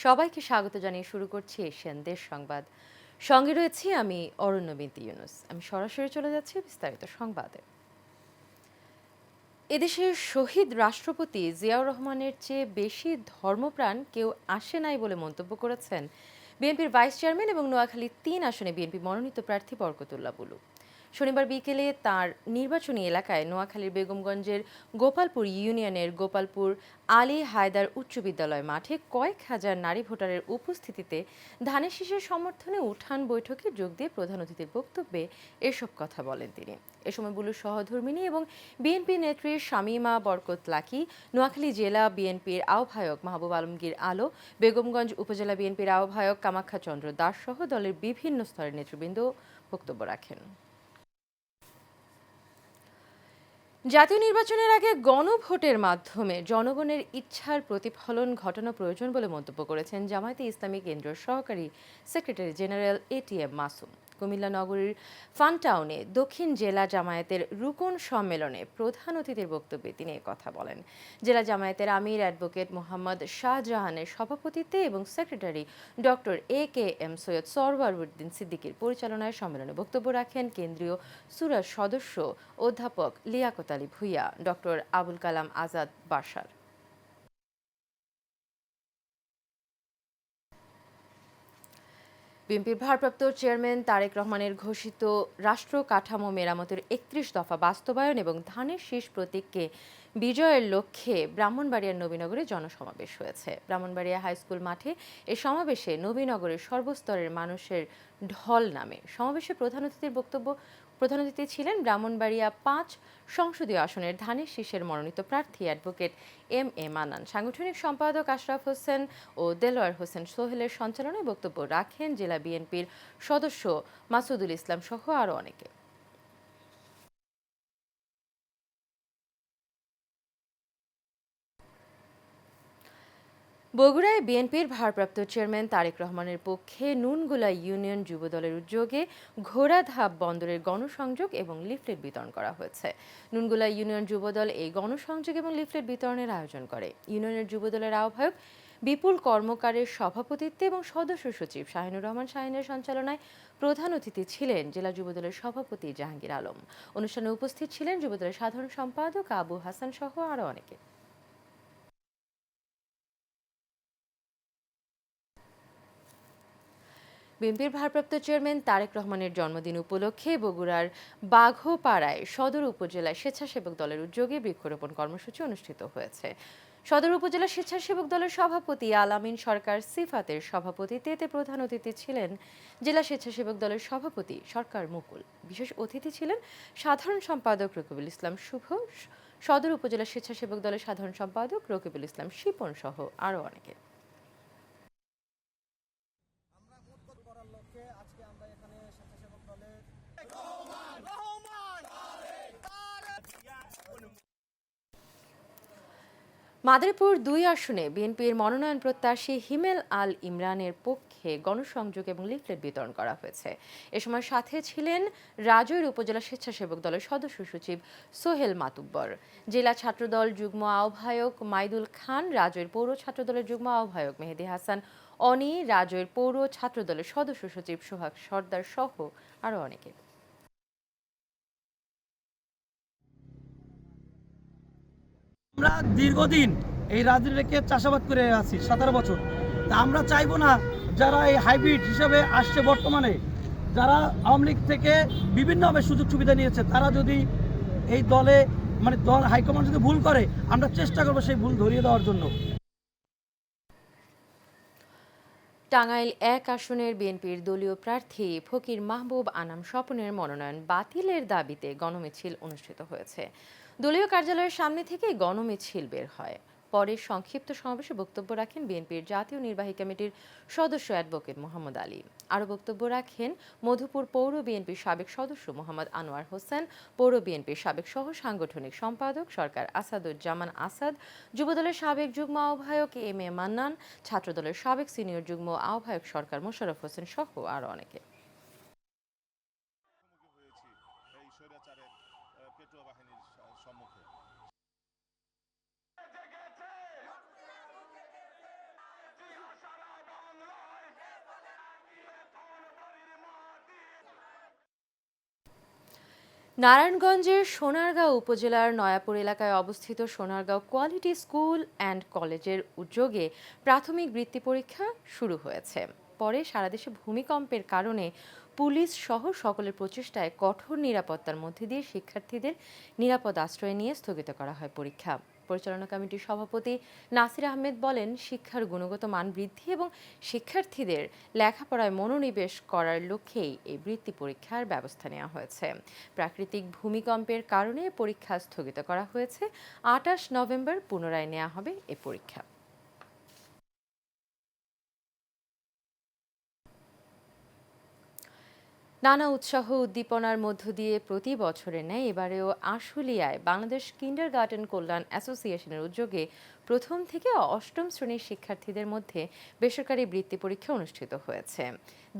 সবাইকে স্বাগত জানিয়ে শুরু করছি এশিয়ান দেশ সংবাদ। সঙ্গে রয়েছি আমি অরণ্য বিনতি ইউনুস। আমি সরাসরি চলে যাচ্ছি বিস্তারিত সংবাদে। এদেশের শহীদ রাষ্ট্রপতি জিয়াউর রহমানের চেয়ে বেশি ধর্মপ্রাণ কেউ আসে নাই বলে মন্তব্য করেছেন বিএনপির ভাইস চেয়ারম্যান এবং নোয়াখালী-৩ আসনে বিএনপি মনোনীত প্রার্থী বরকতুল্লাহ বুলু। শনিবার বিকেলে তার নির্বাচনী এলাকায় নোয়াখালীর বেগমগঞ্জের গোপালপুর ইউনিয়নের গোপালপুর আলী হায়দার উচ্চ বিদ্যালয় মাঠে কয়েক হাজার নারী ভোটারের উপস্থিতিতে ধানের শীষের সমর্থনে উঠান বৈঠকে যোগ দিয়ে প্রধান অতিথির বক্তব্যে এসব কথা বলেন তিনি। এ সময় বুলুর সহধর্মিণী এবং বিএনপি নেত্রী শামীমা বরকত লাকি, নোয়াখালী জেলা বিএনপির আহ্বায়ক মাহবুব আলমগীর আলো, বেগমগঞ্জ উপজেলা বিএনপির আহ্বায়ক কামাখ্যা চন্দ্র দাস সহ দলের বিভিন্ন স্তরের নেতৃবৃন্দ বক্তব্য রাখেন। জাতীয় নির্বাচনের আগে গণভোটের মাধ্যমে জনগণের ইচ্ছার প্রতিফলন ঘটানো প্রয়োজন বলে মন্তব্য করেছেন জামায়াতে ইসলামী কেন্দ্রীয় সহকারী secretary general ATM Masum. Comilla নগরীর ফানটাউনে দক্ষিণ জেলা জামায়াতের রুকন সম্মেলনে প্রধান অতিথির বক্তব্যে তিনি কথা বলেন। জেলা জামায়াতের আমির অ্যাডভোকেট মোহাম্মদ শাহজাহানের সভাপতিত্বে এবং secretary doctor AKM. Syed Sarwar Uddin সিদ্দিকীর পরিচালনায় সম্মেলনে বক্তব্য রাখেন কেন্দ্রীয় সুরার সদস্য অধ্যাপক লিয়াকত আলী ভূঁইয়া, ডক্টর আবুল কালাম আজাদ বাশার। বিএনপির ভারপ্রাপ্ত চেয়ারম্যান তারেক রহমানের ঘোষিত রাষ্ট্র কাঠামো মেরামতের ৩১ দফা বাস্তবায়ন এবং ধানের শীষ প্রতীককে বিজয়ের লক্ষ্যে ব্রাহ্মণবাড়িয়ার নবীনগরে জনসমাবেশ হয়েছে। ব্রাহ্মণবাড়িয়া হাইস্কুল মাঠে এ সমাবেশে নবীনগরের সর্বস্তরের মানুষের ঢল নামে। সমাবেশে প্রধান অতিথি ছিলেন ব্রাহ্মণবাড়িয়া-৫ সংসদীয় আসনের ধানের শীষের মনোনীত প্রার্থী অ্যাডভোকেট এম.এ. মান্নান। সাংগঠনিক সম্পাদক আশরাফ হোসেন ও দেলোয়ার হোসেন সোহেলের সঞ্চালনায় বক্তব্য রাখেন জেলা বিএনপির সদস্য মাসুদুল ইসলাম সহ আরও অনেকে। বগুড়ায় বিএনপির ভারপ্রাপ্ত চেয়ারম্যান তারেক রহমানের পক্ষে নুনগুলা ইউনিয়ন যুবদলের উদ্যোগে ঘোড়াধাপ বন্দরের গণসংযোগ এবং লিফলেট বিতরণ করা হয়েছে। নুনগুলা ইউনিয়ন যুবদল এই গণসংযোগ এবং লিফলেট বিতরণের আয়োজন করে। ইউনিয়নের যুবদলের আহ্বায়ক বিপুল কর্মকারের সভাপতিত্বে এবং সদস্য সচিব শাহিনুর রহমান শাহিনের সঞ্চালনায় প্রধান অতিথি ছিলেন জেলা যুবদলের সভাপতি জাহাঙ্গীর আলম। অনুষ্ঠানে উপস্থিত ছিলেন যুবদলের সাধারণ সম্পাদক আবু হাসান সহ আরও অনেকে। বিএনপির ভারপ্রাপ্ত চেয়ারম্যান তারেক রহমানের জন্মদিন উপলক্ষে বগুড়ার বাঘোপাড়ায় সদর উপজেলা স্বেচ্ছাসেবক দলের উদ্যোগে বৃক্ষরোপণ কর্মসূচি অনুষ্ঠিত হয়েছে। সদর উপজেলা স্বেচ্ছাসেবক দলের সভাপতি আলামিন সরকার সিফাতের সভাপতিত্বে এতে প্রধান অতিথি ছিলেন জেলা স্বেচ্ছাসেবক দলের সভাপতি সরকার মুকুল। বিশেষ অতিথি ছিলেন সাধারণ সম্পাদক রকিবুল ইসলাম শুভ, সদর উপজেলা স্বেচ্ছাসেবক দলের সাধারণ সম্পাদক রকিবুল ইসলাম শিপন সহ আরও অনেকে। মাদারীপুর-২ আসনে বিএনপির মনোনয়ন প্রত্যাশী হিমেল আল ইমরানের পক্ষে গণসংযোগ এবং লিফলেট বিতরণ করা হয়েছে। এ সময় সাথে ছিলেন রাজৈর উপজেলা স্বেচ্ছাসেবক দলের সদস্য সচিব সোহেল মাতুব্বর, জেলা ছাত্রদল যুগ্ম আহ্বায়ক মাইদুল খান, রাজৈর পৌর ছাত্রদলের যুগ্ম আহ্বায়ক মেহেদী হাসান অনি, রাজৈর পৌর ছাত্রদলের সদস্য সচিব সোহাগ সর্দার সহ আরও অনেকে। আমরা দীর্ঘদিন এই রাজনীতিকে চাষাবাদ করে আছি 17 বছর। তা আমরা চাইবো না যারা এই হাইব্রিড হিসেবে আসছে বর্তমানে, যারা আওয়ামী লীগ থেকে বিভিন্নভাবে সুযোগ সুবিধা নিয়েছে, তারা যদি এই দলে দল হাইকমান্ড যদি ভুল করে, আমরা চেষ্টা করবো সেই ভুল ধরিয়ে দেওয়ার জন্য। টাঙ্গাইল-১ আসনের বিএনপির দলীয় প্রার্থী ফকির মাহবুব আনাম স্বপনের মনোনয়ন বাতিলের দাবিতে গণমিছিল অনুষ্ঠিত হয়েছে। দলীয় কার্যালয়ের সামনে থেকে গণমিছিল বের হয়। পরে সংক্ষিপ্ত সমাবেশে বক্তব্য রাখেন বিএনপির জাতীয় নির্বাহী কমিটির সদস্য অ্যাডভোকেট মোহাম্মদ আলী। আরও বক্তব্য রাখেন মধুপুর পৌর বিএনপির সাবেক সদস্য মোহাম্মদ আনোয়ার হোসেন, পৌর বিএনপির সাবেক সহ সাংগঠনিক সম্পাদক সরকার আসাদুজ্জামান আসাদ, যুবদলের সাবেক যুগ্ম আহ্বায়ক এম.এ. মান্নান, ছাত্রদলের সাবেক সিনিয়র যুগ্ম আহ্বায়ক সরকার মোশাররফ হোসেন সহ আরও অনেকে। নারায়ণগঞ্জের সোনারগাঁও উপজেলার নয়াপুর এলাকায় অবস্থিত সোনারগাঁও কোয়ালিটি স্কুল অ্যান্ড কলেজের উদ্যোগে প্রাথমিক বৃত্তি পরীক্ষা শুরু হয়েছে। পরে সারা দেশে ভূমিকম্পের কারণে পুলিশ সহ সকলের প্রচেষ্টায় কঠোর নিরাপত্তার মধ্যে দিয়ে শিক্ষার্থীদের নিরাপদ আশ্রয়ে নিয়ে স্থগিত করা হয় পরীক্ষা। পরিচালনা কমিটির সভাপতি নাসির আহমেদ বলেন, শিক্ষার গুণগত মান বৃদ্ধি এবং শিক্ষার্থীদের লেখাপড়ায় মনোনিবেশ করার লক্ষ্যেই এই বৃত্তি পরীক্ষার ব্যবস্থা নেওয়া হয়েছে। প্রাকৃতিক ভূমিকম্পের কারণে পরীক্ষা স্থগিত করা হয়েছে। ২৮ নভেম্বর পুনরায় নেওয়া হবে এ পরীক্ষা। নানা উৎসাহ উদ্দীপনার মধ্য দিয়ে প্রতি বছরের ন্যায় এবারেও আশুলিয়ায় বাংলাদেশ কিন্ডারগার্টেন কল্যাণ অ্যাসোসিয়েশনের উদ্যোগে প্রথম থেকে অষ্টম শ্রেণীর শিক্ষার্থীদের মধ্যে বেসরকারি বৃত্তি পরীক্ষা অনুষ্ঠিত হয়েছে।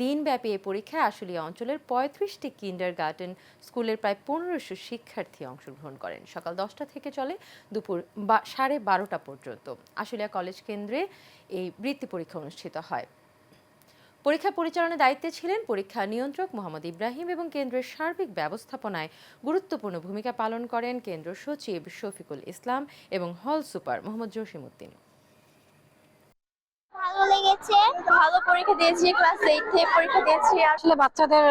দিনব্যাপী এই পরীক্ষায় আশুলিয়া অঞ্চলের ৩৫টি কিন্ডারগার্টেন স্কুলের প্রায় ১৫০০ শিক্ষার্থী অংশগ্রহণ করেন। সকাল ১০টা থেকে চলে দুপুর ১২:৩০ পর্যন্ত। আশুলিয়া কলেজ কেন্দ্রে এই বৃত্তি পরীক্ষা অনুষ্ঠিত হয়। পরীক্ষা পরিচালনার দায়িত্বে ছিলেন পরীক্ষা নিয়ন্ত্রক মোহাম্মদ ইব্রাহিম এবং কেন্দ্রের সার্বিক ব্যবস্থাপনায় গুরুত্বপূর্ণ ভূমিকা পালন করেন কেন্দ্র সচিব শফিকুল ইসলাম এবং হল সুপার মোহাম্মদ জসিমউদ্দিন। ভালো লেগেছে, ভালো পরীক্ষা দিয়েছি, ক্লাস 8 থেকে পরীক্ষা দিয়েছি। আসলে বাচ্চাদের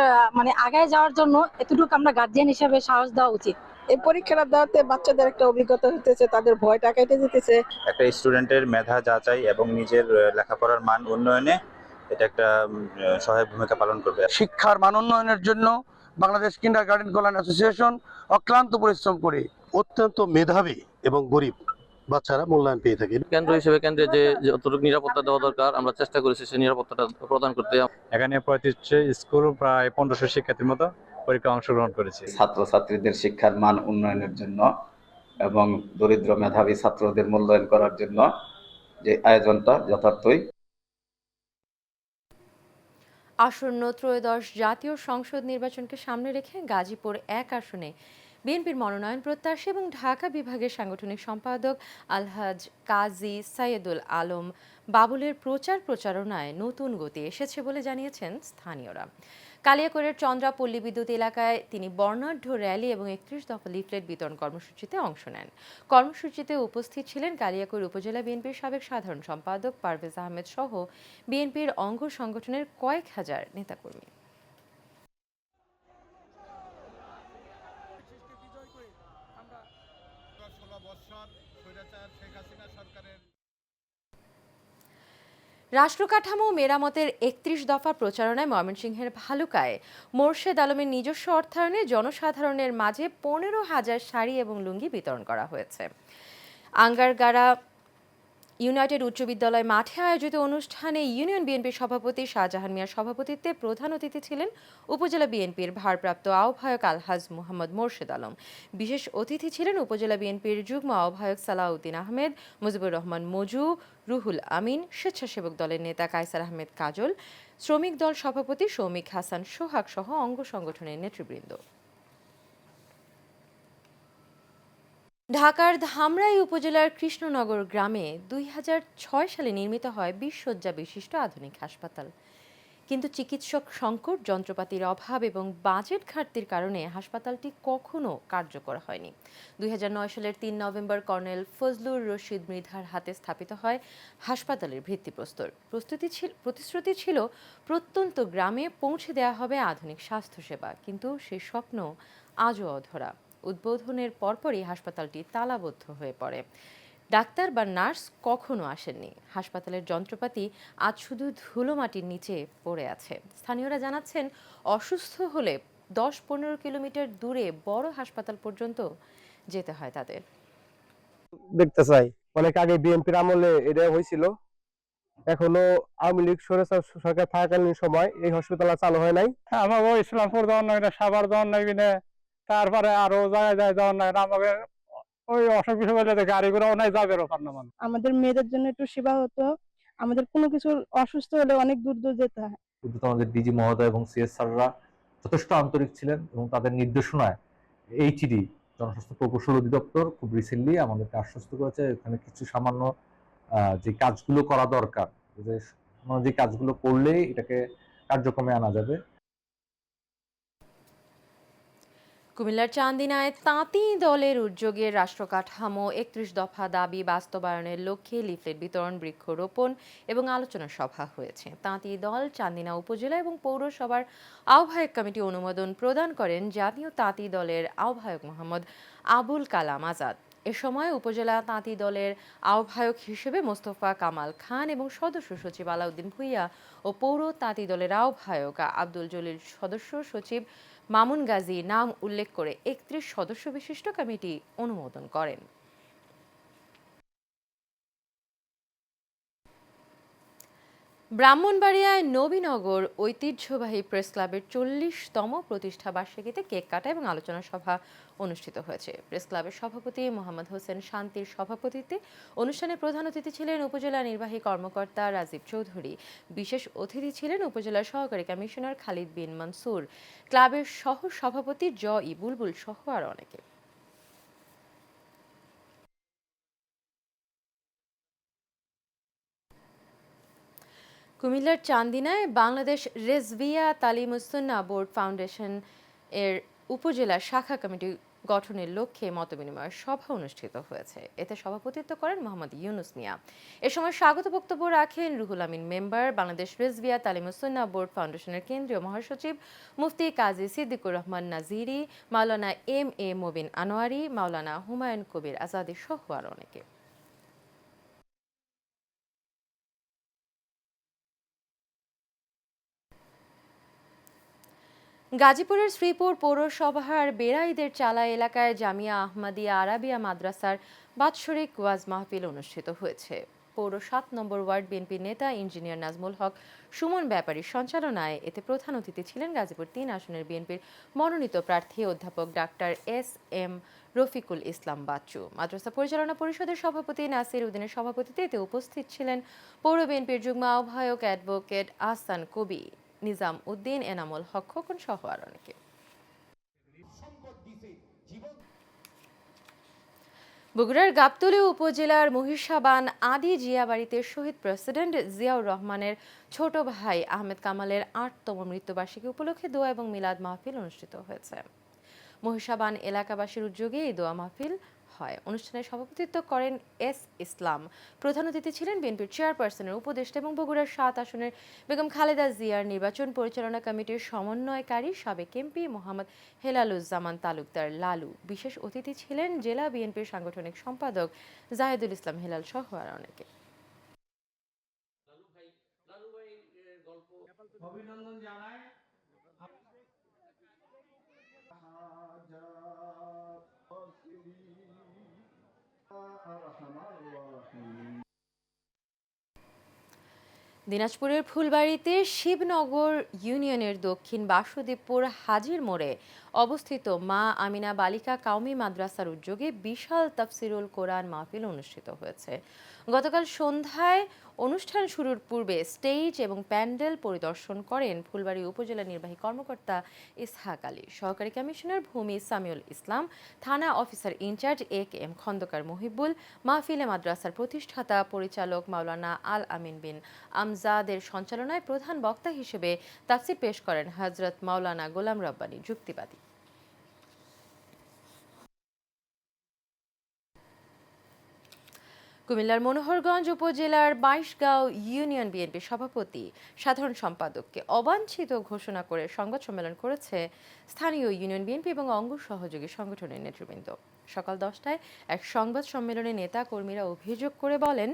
আগায় যাওয়ার জন্য এতটুকু আমরা গার্জিয়ান হিসেবে সাহস দেওয়া উচিত। এই পরীক্ষাটা দেওয়াতে বাচ্চাদের একটা অভিজ্ঞতা হতেছে, তাদের ভয়টা কেটে যেতেছে। একটা স্টুডেন্টের মেধা যাচাই এবং নিজের লেখাপড়ার মান উন্নয়নে এটা একটা সহায়ক ভূমিকা পালন করবে। শিক্ষার মান উন্নয়নের জন্য বাংলাদেশ কিন্ডারগার্টেন কল্যাণ অ্যাসোসিয়েশন অক্লান্ত পরিশ্রম করে অত্যন্ত মেধাবী এবং গরিব বাচ্চারা মূল্যায়ন পেয়ে থাকে। কেন্দ্র হিসেবে কেন্দ্রে যে যতটুকু নিরাপত্তা দেওয়া দরকার আমরা চেষ্টা করেছি সেই নিরাপত্তাটা প্রদান করতে। এখানে ৩৫টি স্কুল প্রায় ১৫০০ শিক্ষার্থীর মতো পরীক্ষা অংশগ্রহণ করেছে। ছাত্রছাত্রীদের শিক্ষার মান উন্নয়নের জন্য এবং দরিদ্র মেধাবী ছাত্রদের মূল্যায়ন করার জন্য যে আয়োজনটা যথার্থই। আসন্ন ত্রয়োদশ জাতীয় সংসদ নির্বাচনকে সামনে রেখে গাজীপুর ১ আসনে বিএনপির মনোনয়ন প্রত্যাশী এবং ঢাকা বিভাগের সাংগঠনিক সম্পাদক আলহাজ কাজী সাইয়েদুল আলম বাবুলের প্রচারণায় নতুন গতি এসেছে বলে জানিয়েছেন স্থানীয়রা। কালিয়াকৈরের চন্দ্রাপল্লী বিদ্যুৎ এলাকায় তিনি বর্ণাঢ্য র্যালি এবং ৩১ দফা লিফলেট বিতরণ কর্মসূচিতে অংশ নেন। কর্মসূচিতে উপস্থিত ছিলেন কালিয়াকৈর উপজেলা বিএনপির সাবেক সাধারণ সম্পাদক পারভেজ আহমেদ সহ বিএনপির অঙ্গ সংগঠনের কয়েক হাজার নেতাকর্মী। রাষ্ট্রকাঠামো মেরামতের ৩১ দফা প্রচারণায় ময়মনসিংহের ভালুকায় মোর্শেদ আলমের নিজস্ব অর্থায়নে জনসাধারণের মাঝে ১৫,০০০ শাড়ি এবং লুঙ্গি বিতরণ করা হয়েছে। আঙ্গারগাড়া ইউনাইটেড উচ্চ বিদ্যালয় মাঠে আয়োজিত অনুষ্ঠানে ইউনিয়ন বিএনপির সভাপতি শাহজাহান মিয়ার সভাপতিত্বে প্রধান অতিথি ছিলেন উপজেলা বিএনপির ভারপ্রাপ্ত আহ্বায়ক আলহাজ মোহাম্মদ মোর্শেদ আলম। বিশেষ অতিথি ছিলেন উপজেলা বিএনপির যুগ্ম আহ্বায়ক সালাউদ্দিন আহমেদ, মুজিবুর রহমান মজু, রুহুল আমিন, স্বেচ্ছাসেবক দলের নেতা কায়সার আহমেদ কাজল, শ্রমিক দল সভাপতি সৌমিক হাসান সোহাগ সহ অঙ্গ সংগঠনের নেতৃবৃন্দ। ঢাকার ধামরাই উপজেলার কৃষ্ণনগর গ্রামে ২০০৬ সালে নির্মিত হয় ২০ শয্যা বিশিষ্ট আধুনিক হাসপাতাল। কিন্তু চিকিৎসক সংকট, যন্ত্রপাতির অভাব এবং বাজেট ঘাটতির কারণে হাসপাতালটি কখনো কার্যকর হয়নি। ২০০৯ সালের ৩ নভেম্বর কর্নেল ফজলুর রশিদ মৃধার হাতে স্থাপিত হয় হাসপাতালের ভিত্তিপ্রস্তর। প্রতিশ্রুতি ছিল প্রত্যন্ত গ্রামে পৌঁছে দেওয়া হবে আধুনিক স্বাস্থ্যসেবা, কিন্তু সেই স্বপ্ন আজও অধরা। উদ্বোধনের পরপরই হাসপাতালটি তালাবদ্ধ হয়ে পড়ে। ডাক্তার বা নার্স কখনো আসেননি। হাসপাতালের যন্ত্রপাতি আজ শুধু ধুলোমাটির নিচে পড়ে আছে। স্থানীয়রা জানাচ্ছেন, অসুস্থ হলে ১০-১৫ কিলোমিটার দূরে বড় হাসপাতাল পর্যন্ত যেতে হয় তাদের। দেখতে চাই, অনেক আগে বিএনপির আমলে এটা হয়েছিল, এখনো আওয়ামী লীগ সরকার থাকাকালীন সময় এই হসপিটাল চালু হয় নাই। আমাকে ইসলামপুর যাওয়ার নাই, সাভার যাওয়ার নাই, তারপরে আরো জায়গায় যাওয়ার নাই। আমাকে ওই অসুখ বিসুখ হলে গাড়ি ঘোড়াও নাই, যাবে ওখান না। আমাদের মেয়েদের জন্য একটু সেবা হতো, আমাদের কোনো কিছু অসুস্থ হলে অনেক দূর দূর যেতে হয়। আমাদের ডিজি মহোদয় এবং সিএসআররা যথেষ্ট আন্তরিক ছিলেন এবং তাদের নির্দেশনায় এইচডি জনস্বাস্থ্য প্রকৌশল অধিদপ্তর খুব রিসেন্টলি আমাদেরকে আশ্বস্ত করেছে এখানে কিছু সামান্য যে কাজগুলো করা দরকার, যে কাজগুলো করলে এটাকে কার্যক্রমে আনা যাবে। কুমিল্লার চান্দিনায় তাঁতি দলের উদ্যোগে রাষ্ট্রকাঠামো ৩১ দফা দাবি বাস্তবায়নের লক্ষ্যে লিফলেট বিতরণ, বৃক্ষরোপণ এবং আলোচনা সভা হয়েছে। তাঁতি দল চান্দিনা উপজেলা এবং পৌরসভার আহ্বায়ক কমিটি অনুমোদন প্রদান করেন জাতীয় তাঁতি দলের আহ্বায়ক মোহাম্মদ আবুল কালাম আজাদ। এ সময় উপজেলা তাঁতি দলের আহ্বায়ক হিসেবে মোস্তফা কামাল খান এবং সদস্য সচিব আলাউদ্দিন ভূঁইয়া ও পৌর তাঁতি দলের আহ্বায়ক আব্দুল জলিল সদস্য সচিব মামুন গাজী নাম উল্লেখ করে ৩১ সদস্য বিশিষ্ট কমিটি অনুমোদন করেন। ব্রাহ্মণবাড়িয়ায় নবীনগর ঐতিহ্যবাহী প্রেস ক্লাবের ৪০তম প্রতিষ্ঠা বার্ষিকীতে কেক কাটা এবং আলোচনা সভা অনুষ্ঠিত হয়েছে। প্রেস ক্লাবের সভাপতি মোহাম্মদ হোসেন শান্তির সভাপতিত্বে অনুষ্ঠানে প্রধান অতিথি ছিলেন উপজেলা নির্বাহী কর্মকর্তা রাজীব চৌধুরী। বিশেষ অতিথি ছিলেন উপজেলার সহকারী কমিশনার খালিদ বিন মনসুর, ক্লাবের সহ সভাপতি ই বুলবুল সহ আরও অনেকে। কুমিল্লার চান্দিনায় বাংলাদেশ রেজভিয়া তালিমুসুন্নাহ বোর্ড ফাউন্ডেশন এর উপজেলা শাখা কমিটি গঠনের লক্ষ্যে মতবিনিময় সভা অনুষ্ঠিত হয়েছে। এতে সভাপতিত্ব করেন মোহাম্মদ ইউনুস মিয়া। এ সময় স্বাগত বক্তব্য রাখেন রুহুল আমিন মেম্বার, বাংলাদেশ রেজভিয়া তালিমুসুন্নাহ বোর্ড ফাউন্ডেশনের কেন্দ্রীয় মহাসচিব মুফতি কাজী সিদ্দিকুর রহমান নাজিরি, মাওলানা এ মবিন আনোয়ারি, মাওলানা হুমায়ুন কবির আজাদি সহ আরও অনেকে। গাজীপুরের শ্রীপুর পৌরসভার বেড়াইদের চালা এলাকায় জামিয়া আহমদিয়া আরাবিয়া মাদ্রাসার বাৎসরিক ওয়াজ মাহফিল অনুষ্ঠিত হয়েছে। পৌর ৭ নম্বর ওয়ার্ড বিএনপি নেতা ইঞ্জিনিয়ার নাজমুল হক সুমন ব্যাপারীর সঞ্চালনায় এতে প্রধান অতিথি ছিলেন গাজীপুর ৩ আসনের বিএনপির মনোনীত প্রার্থী অধ্যাপক ডাক্তার এম রফিকুল ইসলাম বাচ্চু। মাদ্রাসা পরিচালনা পরিষদের সভাপতি নাসির উদ্দিনের সভাপতিত্বে এতে উপস্থিত ছিলেন পৌর বিএনপির যুগ্ম আহ্বায়ক অ্যাডভোকেট আহসান কবি, নিজাম উদ্দিন, এনামুল হক খোকন সহ আর অনেকে। বগুড়ার গাবতলী উপজেলার মহিষাবান আদি জিয়াবাড়িতে শহীদ প্রেসিডেন্ট জিয়াউর রহমানের ছোট ভাই আহমেদ কামালের ৮তম মৃত্যুবার্ষিকী উপলক্ষে দোয়া এবং মিলাদ মাহফিল অনুষ্ঠিত হয়েছে। মহিষাবান এলাকাবাসীর উদ্যোগে এই দোয়া মাহফিল হয়। অনুষ্ঠানে সভাপতিত্ব করেন ইসলাম। প্রধান অতিথি ছিলেন বিএনপির চেয়ারপারসনের উপদেষ্টা এবং বগুড়ার ৭ আসনের বেগম খালেদা জিয়ার নির্বাচন পরিচালনা কমিটির সমন্বয়কারী সাবেক এমপি মোহাম্মদ হেলালুজ্জামান তালুকদার লালু। বিশেষ অতিথি ছিলেন জেলা বিএনপির সাংগঠনিক সম্পাদক জাহেদুল ইসলাম হেলাল সহ আর অনেকে। অভিনন্দন জানাই। দিনাজপুরের ফুলবাড়িতে শিবনগর ইউনিয়নের দক্ষিণ বাসুদেবপুর হাজির মোড়ে অবস্থিত মা আমিনা বালিকা কাউমি মাদ্রাসার উদ্যোগে বিশাল তাফসিরুল কোরআন মাহফিল অনুষ্ঠিত হয়েছে। গতকাল সন্ধ্যায় অনুষ্ঠান শুরুর পূর্বে স্টেজ এবং প্যান্ডেল পরিদর্শন করেন ফুলবাড়ী উপজেলা নির্বাহী কর্মকর্তা ইসহাক আলী, সহকারী কমিশনার ভূমি সামিউল ইসলাম, থানা officer in charge M Khandakar Mohibul. মাহফিলে মাদ্রাসার প্রতিষ্ঠাতা পরিচালক মাওলানা আল আমিন বিন আমজাদের সঞ্চালনায় প্রধান বক্তা হিসেবে তাফসির পেশ করেন হযরত মাওলানা গোলাম রব্বানী যুক্তিবাদী। কুমিল্লার মনোহরগঞ্জ উপজেলার ২২গাঁও ইউনিয়ন বিএনপির সভাপতি সাধারণ সম্পাদককে অবাঞ্ছিত ঘোষণা করে সংবাদ সম্মেলন করেছে স্থানীয় ইউনিয়ন বিএনপি এবং অঙ্গ সহযোগী সংগঠনের নেতৃবৃন্দ। সকাল ১০টায় এক সংবাদ সম্মেলনে নেতা কর্মীরা অভিযোগ করে বলেন,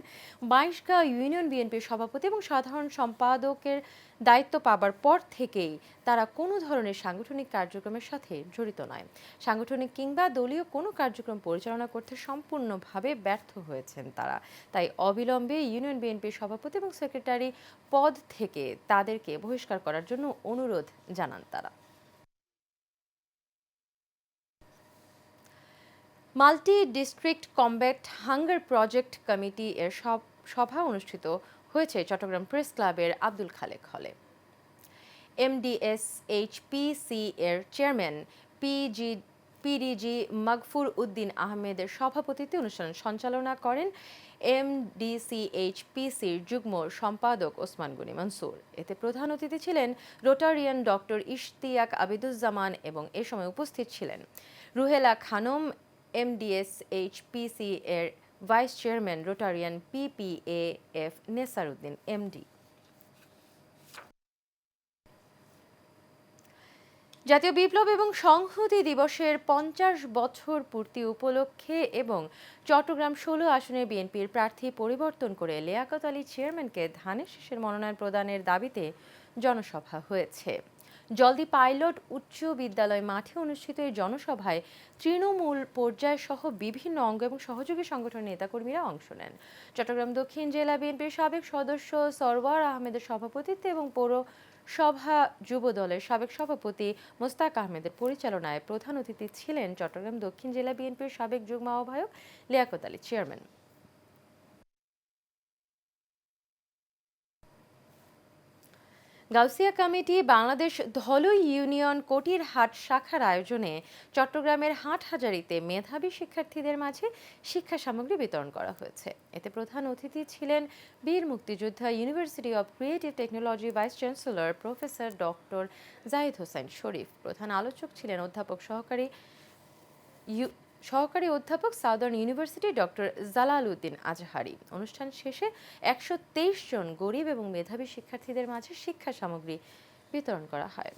২২গাঁও ইউনিয়ন বিএনপির সভাপতি এবং সাধারণ সম্পাদকের দায়িত্ব পাবার পর থেকেই তারা কোনো ধরনের সাংগঠনিক কার্যক্রমের সাথে জড়িত নয়। সাংগঠনিক কিংবা দলীয় কোনো কার্যক্রম পরিচালনা করতে সম্পূর্ণভাবে ব্যর্থ হয়েছেন তারা। তাই অবিলম্বে ইউনিয়ন বিএনপির সভাপতি এবং সেক্রেটারি পদ থেকে তাদেরকে বহিষ্কার করার জন্য অনুরোধ জানান তারা। Multi district combat hunger project committee এর সভা অনুষ্ঠিত হয়েছে চট্টগ্রাম প্রেস ক্লাবের আব্দুল খালেক হলে। MDSHPC এর চেয়ারম্যান PG পিডিজি মাগফুর উদ্দিন আহমেদের সভাপতিত্বে অনুষ্ঠান সঞ্চালনা করেন এমডিসিএইচপিসির যুগ্ম সম্পাদক ওসমান গনি মনসুর। এতে প্রধান অতিথি ছিলেন রোটারিয়ান ডক্টর ইশতিয়াক আবিদুজ্জামান এবং এ সময় উপস্থিত ছিলেন রুহেলা খানম, এমডিএসএইচপিসি এর vice chairman, Rotarian PPAF Nesar Uddin MD. জাতীয় বিপ্লব এবং সংহতি দিবসের 50 বছর পূর্তি উপলক্ষে এবং চট্টগ্রাম 16 আসনের বিএনপির প্রার্থী পরিবর্তন করে লিয়াকত আলী চেয়ারম্যানকে ধানের শীষের মনোনয়ন প্রদানের দাবিতে জনসভা হয়েছে। জলদি পাইলট উচ্চ বিদ্যালয় মাঠে অনুষ্ঠিত এই জনসভায় তৃণমূল পর্যায় সহ বিভিন্ন অঙ্গ এবং সহযোগী সংগঠনের নেতাকর্মীরা অংশ নেন। চট্টগ্রাম দক্ষিণ জেলা বিএনপির সাবেক সদস্য সরওয়ার আহমেদের সভাপতিত্বে এবং পৌরসভা যুব দলের সাবেক সভাপতি মোস্তাক আহমেদের পরিচালনায় প্রধান অতিথি ছিলেন চট্টগ্রাম দক্ষিণ জেলা বিএনপির সাবেক যুগ্ম আহ্বায়ক Liaquat Ali chairman. Gausia committee Bangladesh Dhalai union Katirhat শাখার আয়োজনে চট্টগ্রামের হাটহাজারীতে মেধাবী শিক্ষার্থীদের মাঝে শিক্ষা সামগ্রী বিতরণ করা হয়েছে। এতে প্রধান অতিথি ছিলেন বীর মুক্তিযোদ্ধা university of creative technology vice chancellor professor doctor Zahid Hossain Sharif. প্রধান আলোচক ছিলেন সহকারী অধ্যাপক southern university doctor Jalal Uddin Azhari. অনুষ্ঠান শেষে 123 জন গরিব এবং মেধাবী শিক্ষার্থীদের মাঝে শিক্ষা সামগ্রী বিতরণ করা হয়।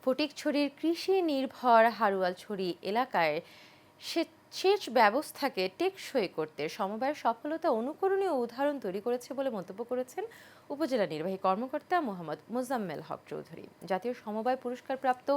ফটিকছড়ির কৃষি নির্ভর হারুয়ালছড়ি এলাকায় সেচ ব্যবস্থাকে টেকসই করতে সমবায়ের সফলতা অনুকরণীয় উদাহরণ তৈরি করেছে বলে মন্তব্য করেছেন উপজেলা নির্বাহী কর্মকর্তা মোহাম্মদ মোজাম্মেল হক চৌধুরী। জাতীয় সমবায় পুরস্কারপ্রাপ্ত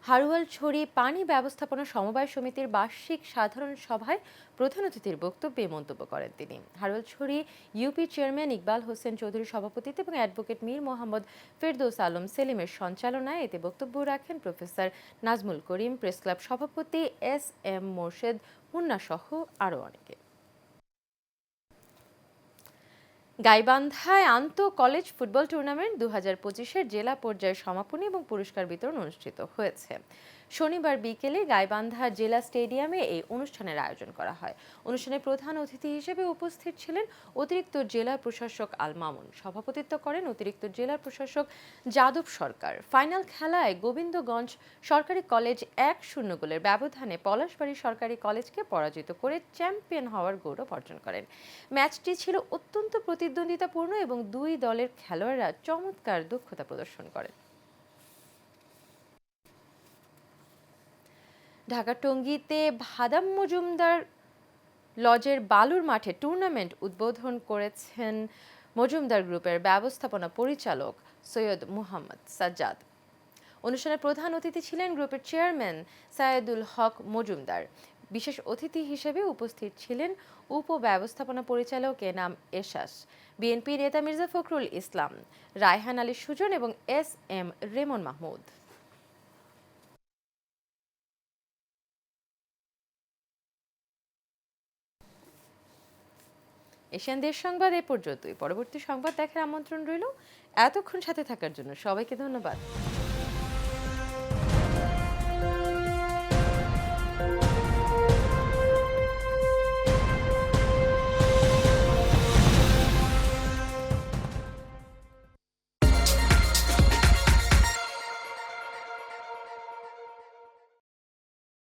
হারুয়ালছড়ি পানি ব্যবস্থাপনা সমবায় সমিতির বার্ষিক সাধারণ সভায় প্রধান অতিথির বক্তব্যে মন্তব্য করেন তিনি। হারুয়ালছড়ি ইউপি চেয়ারম্যান ইকবাল হোসেন চৌধুরীর সভাপতিত্বে এবং অ্যাডভোকেট মীর মোহাম্মদ ফেরদৌস আলম সেলিমের সঞ্চালনায় এতে বক্তব্য রাখেন professor Nazmul Karim, press club সভাপতি SM মোর্শেদ মুন্না সহ আরও অনেকে। গাইবান্ধায় আন্তঃ কলেজ ফুটবল টুর্নামেন্ট 2025-এর জেলা পর্যায়ে সমাপনী এবং পুরস্কার বিতরণ অনুষ্ঠিত হয়েছে। শনিবার বিকেলে গাইবান্ধা জেলা স্টেডিয়ামে এই অনুষ্ঠানের আয়োজন করা হয়। অনুষ্ঠানে প্রধান অতিথি হিসেবে উপস্থিত ছিলেন অতিরিক্ত জেলা প্রশাসক আল মামুন। সভাপতিত্ব করেন অতিরিক্ত জেলা প্রশাসক যাদব সরকার। ফাইনাল খেলায় গোবিন্দগঞ্জ সরকারি কলেজ 1-0 গোলের ব্যবধানে পলাশবাড়ী সরকারি কলেজকে পরাজিত করে চ্যাম্পিয়ন হওয়ার গৌরব অর্জন করেন। ম্যাচটি ছিল অত্যন্ত প্রতিদ্বন্দ্বিতাপূর্ণ এবং দুই দলের খেলোয়াড়রা চমৎকার দক্ষতা প্রদর্শন করেন। ঢাকা টঙ্গীতে ভাদাম মজুমদার লজের বালুর মাঠে টুর্নামেন্ট উদ্বোধন করেছেন মজুমদার গ্রুপের ব্যবস্থাপনা পরিচালক সৈয়দ মুহাম্মদ সাজ্জাদ। অনুষ্ঠানে প্রধান অতিথি ছিলেন গ্রুপের চেয়ারম্যান সায়েদুল হক মজুমদার। বিশেষ অতিথি হিসেবে উপস্থিত ছিলেন উপব্যবস্থাপনা পরিচালক এনাম এরশাস, বিএনপি নেতা মির্জা ফখরুল ইসলাম, রায়হান আলী সুজন এবং SM রেমন মাহমুদ। এশিয়ান দেশ সংবাদ এ পর্যন্তই। পরবর্তী সংবাদ দেখার আমন্ত্রণ রইল। এতক্ষণ সাথে থাকার জন্য সবাইকে ধন্যবাদ।